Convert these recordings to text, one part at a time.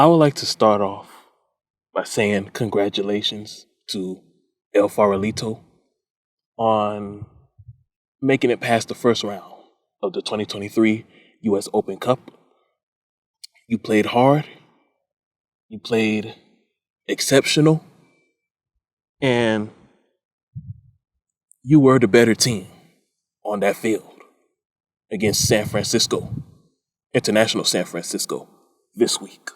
I would like to start off by saying congratulations to El Farolito on making it past the first round of the 2023 U.S. Open Cup. You played hard, you played exceptional, and you were the better team on that field against San Francisco, International San Francisco, this week.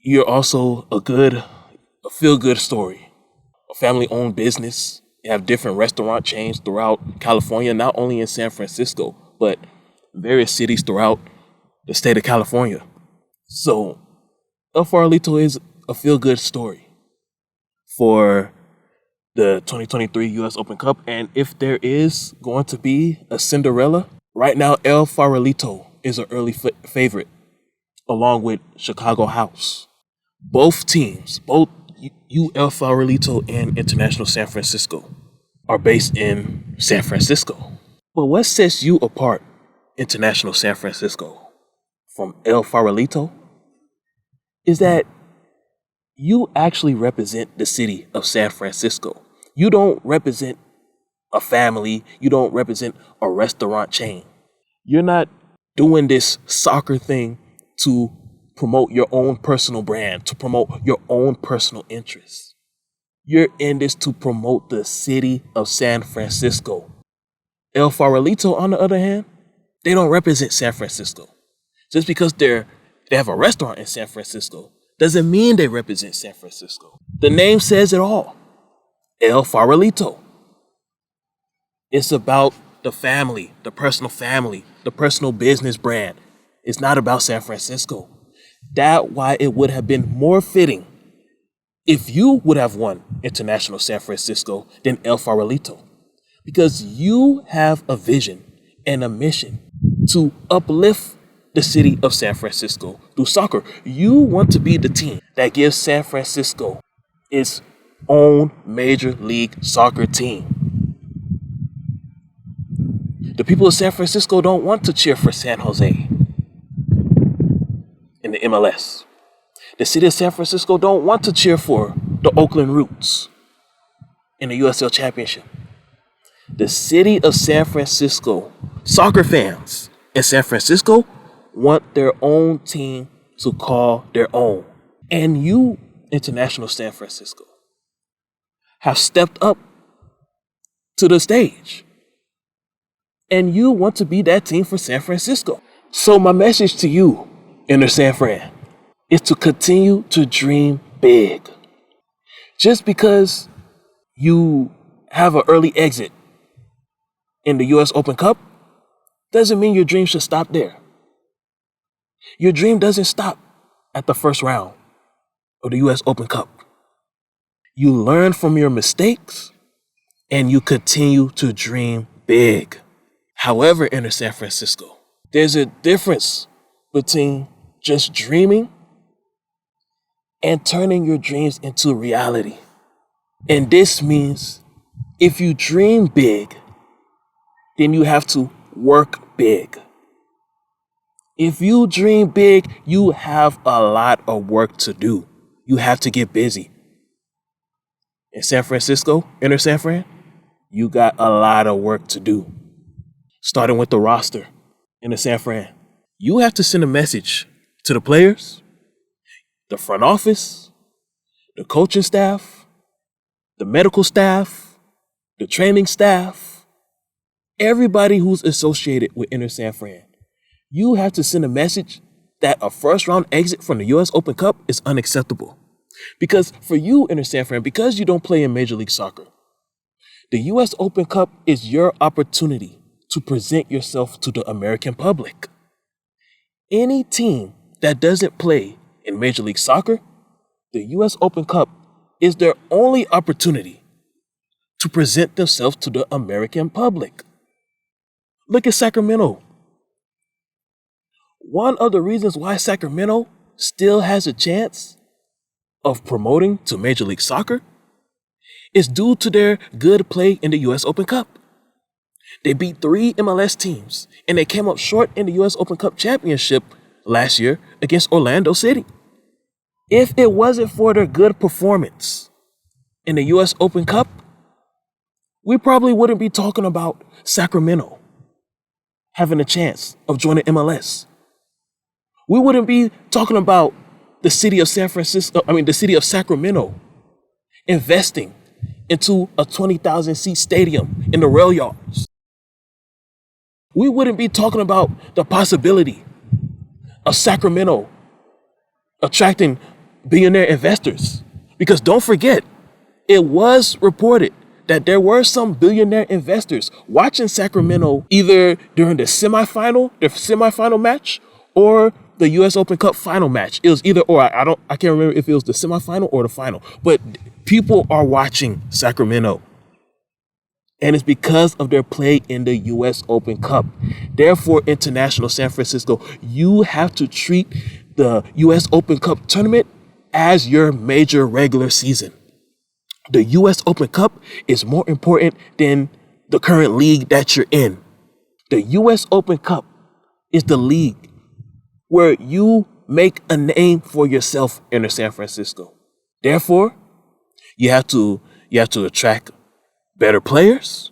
You're also a feel-good story, a family-owned business. You have different restaurant chains throughout California, not only in San Francisco, but various cities throughout the state of California. So, El Farolito is a feel-good story for the 2023 U.S. Open Cup. And if there is going to be a Cinderella, right now El Farolito is an early favorite, along with Chicago House. Both teams, both El Farolito and International San Francisco, are based in San Francisco. But what sets you apart, International San Francisco, from El Farolito, is that you actually represent the city of San Francisco. You don't represent a family. You don't represent a restaurant chain. You're not doing this soccer thing to promote your own personal brand, to promote your own personal interests. You're in this to promote the city of San Francisco. El Farolito, on the other hand, they don't represent San Francisco. Just because they have a restaurant in San Francisco doesn't mean they represent San Francisco. The name says it all. El Farolito. It's about the family, the personal business brand. It's not about San Francisco. That's why it would have been more fitting if you would have won International San Francisco than El Farolito. Because you have a vision and a mission to uplift the city of San Francisco through soccer. You want to be the team that gives San Francisco its own Major League Soccer team. The people of San Francisco don't want to cheer for San Jose in the MLS. The city of San Francisco don't want to cheer for the Oakland Roots in the USL Championship. The city of San Francisco, soccer fans in San Francisco, want their own team to call their own. And you, International San Francisco, have stepped up to the stage. And you want to be that team for San Francisco. So my message to you, Inter San Fran, is to continue to dream big. Just because you have an early exit in the U.S. Open Cup doesn't mean your dream should stop there. Your dream doesn't stop at the first round of the U.S. Open Cup. You learn from your mistakes and you continue to dream big. However, in San Francisco, there's a difference between just dreaming and turning your dreams into reality. And this means if you dream big, then you have to work big. If you dream big, you have a lot of work to do. You have to get busy. In San Francisco, Inter San Fran, you got a lot of work to do. Starting with the roster, Inter San Fran, you have to send a message to the players, the front office, the coaching staff, the medical staff, the training staff, everybody who's associated with Inter San Fran. You have to send a message that a first round exit from the U.S. Open Cup is unacceptable. Because for you, Inter San Fran, because you don't play in Major League Soccer, the U.S. Open Cup is your opportunity to present yourself to the American public. Any team that doesn't play in Major League Soccer, the U.S. Open Cup is their only opportunity to present themselves to the American public. Look at Sacramento. One of the reasons why Sacramento still has a chance of promoting to Major League Soccer is due to their good play in the U.S. Open Cup. They beat 3 MLS teams, and they came up short in the U.S. Open Cup championship last year against Orlando City. If it wasn't for their good performance in the US Open Cup, we probably wouldn't be talking about Sacramento having a chance of joining MLS. We wouldn't be talking about the city of the city of Sacramento investing into a 20,000 seat stadium in the rail yards. We wouldn't be talking about the possibility of Sacramento attracting billionaire investors. Because don't forget, it was reported that there were some billionaire investors watching Sacramento either during the semifinal match, or the US Open Cup final match. It was either or. I can't remember if it was the semifinal or the final. But people are watching Sacramento. And it's because of their play in the US Open Cup. Therefore, International San Francisco, you have to treat the US Open Cup tournament as your major regular season. The US Open Cup is more important than the current league that you're in. The US Open Cup is the league where you make a name for yourself in San Francisco. Therefore, you have to attract better players,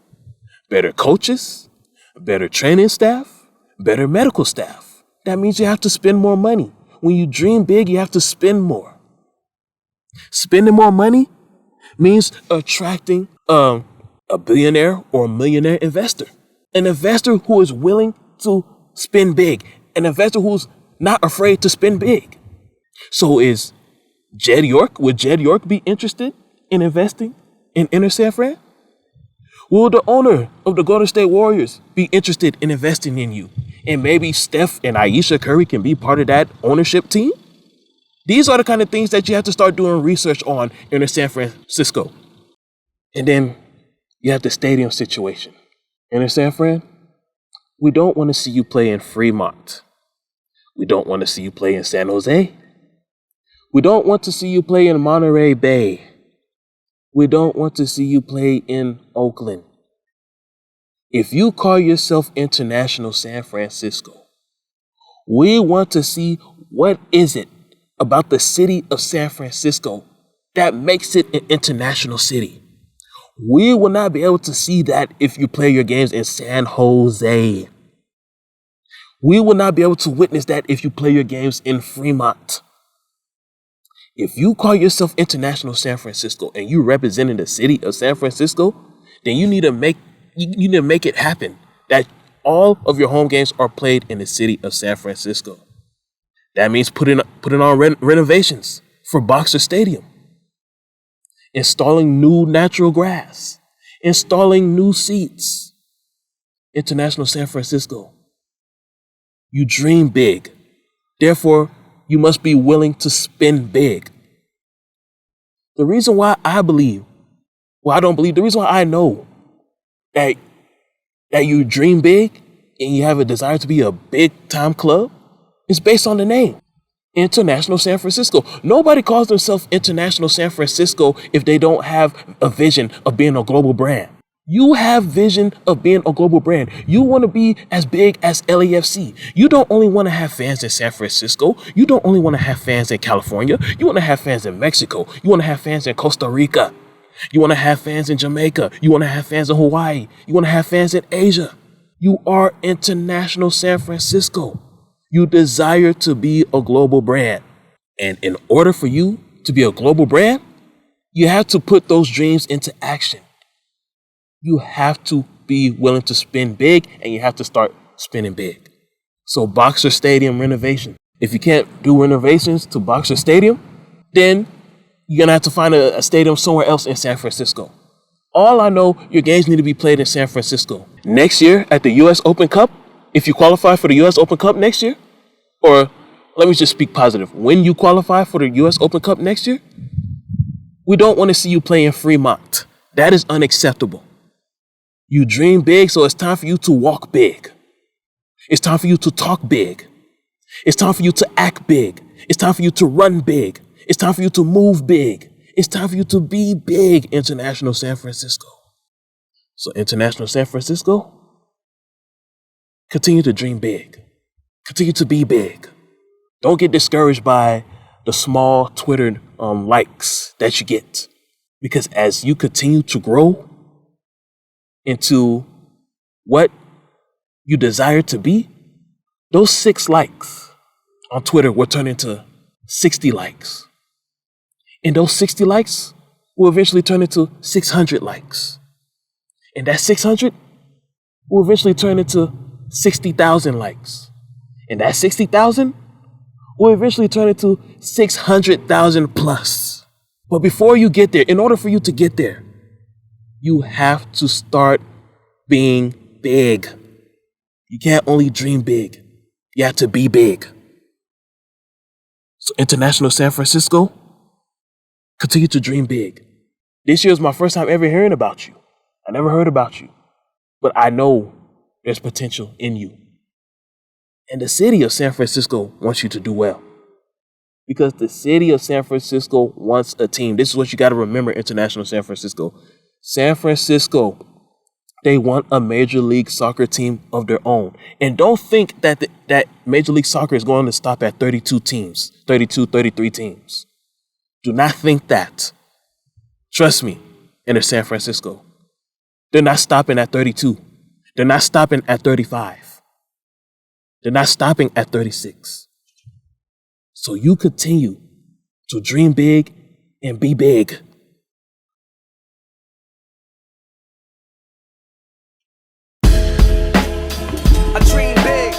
better coaches, better training staff, better medical staff. That means you have to spend more money. When you dream big, you have to spend more. Spending more money means attracting a billionaire or a millionaire investor. An investor who is willing to spend big. An investor who's not afraid to spend big. So would Jed York be interested in investing in Inter San Fran? Will the owner of the Golden State Warriors be interested in investing in you? And maybe Steph and Ayesha Curry can be part of that ownership team? These are the kind of things that you have to start doing research on in San Francisco. And then you have the stadium situation. In San Fran, we don't want to see you play in Fremont. We don't want to see you play in San Jose. We don't want to see you play in Monterey Bay. We don't want to see you play in Oakland. If you call yourself International San Francisco, we want to see what is it about the city of San Francisco that makes it an international city. We will not be able to see that if you play your games in San Jose. We will not be able to witness that if you play your games in Fremont. If you call yourself International San Francisco and you representing the city of San Francisco, then you need to make it happen that all of your home games are played in the city of San Francisco. That means putting on renovations for Boxer Stadium, installing new natural grass, installing new seats. International San Francisco, you dream big. Therefore, you must be willing to spend big. The reason why I know that you dream big and you have a desire to be a big time club is based on the name, International San Francisco. Nobody calls themselves International San Francisco if they don't have a vision of being a global brand. You have vision of being a global brand. You want to be as big as LAFC. You don't only want to have fans in San Francisco. You don't only want to have fans in California. You want to have fans in Mexico. You want to have fans in Costa Rica. You want to have fans in Jamaica. You want to have fans in Hawaii. You want to have fans in Asia. You are International San Francisco. You desire to be a global brand. And in order for you to be a global brand, you have to put those dreams into action. You have to be willing to spend big, and you have to start spending big. So Boxer Stadium renovation. If you can't do renovations to Boxer Stadium, then you're going to have to find a stadium somewhere else in San Francisco. All I know, your games need to be played in San Francisco. Next year at the US Open Cup, if you qualify for the US Open Cup next year, or let me just speak positive. When you qualify for the US Open Cup next year, we don't want to see you play in Fremont. That is unacceptable. You dream big, so it's time for you to walk big. It's time for you to talk big. It's time for you to act big. It's time for you to run big. It's time for you to move big. It's time for you to be big, International San Francisco. So International San Francisco, continue to dream big. Continue to be big. Don't get discouraged by the small Twitter likes that you get. Because as you continue to grow into what you desire to be, those 6 likes on Twitter will turn into 60 likes. And those 60 likes will eventually turn into 600 likes. And that 600 will eventually turn into 60,000 likes. And that 60,000 will eventually turn into 600,000 plus. But before you get there, in order for you to get there, you have to start being big. You can't only dream big. You have to be big. So International San Francisco, continue to dream big. This year is my first time ever hearing about you. I never heard about you. But I know there's potential in you. And the city of San Francisco wants you to do well. Because the city of San Francisco wants a team. This is what you got to remember, International San Francisco. San Francisco, they want a Major League Soccer team of their own. And don't think that that Major League Soccer is going to stop at 32 teams, 32, 33 teams. Do not think that. Trust me, in San Francisco. They're not stopping at 32. They're not stopping at 35. They're not stopping at 36. So you continue to dream big and be big. I dream big,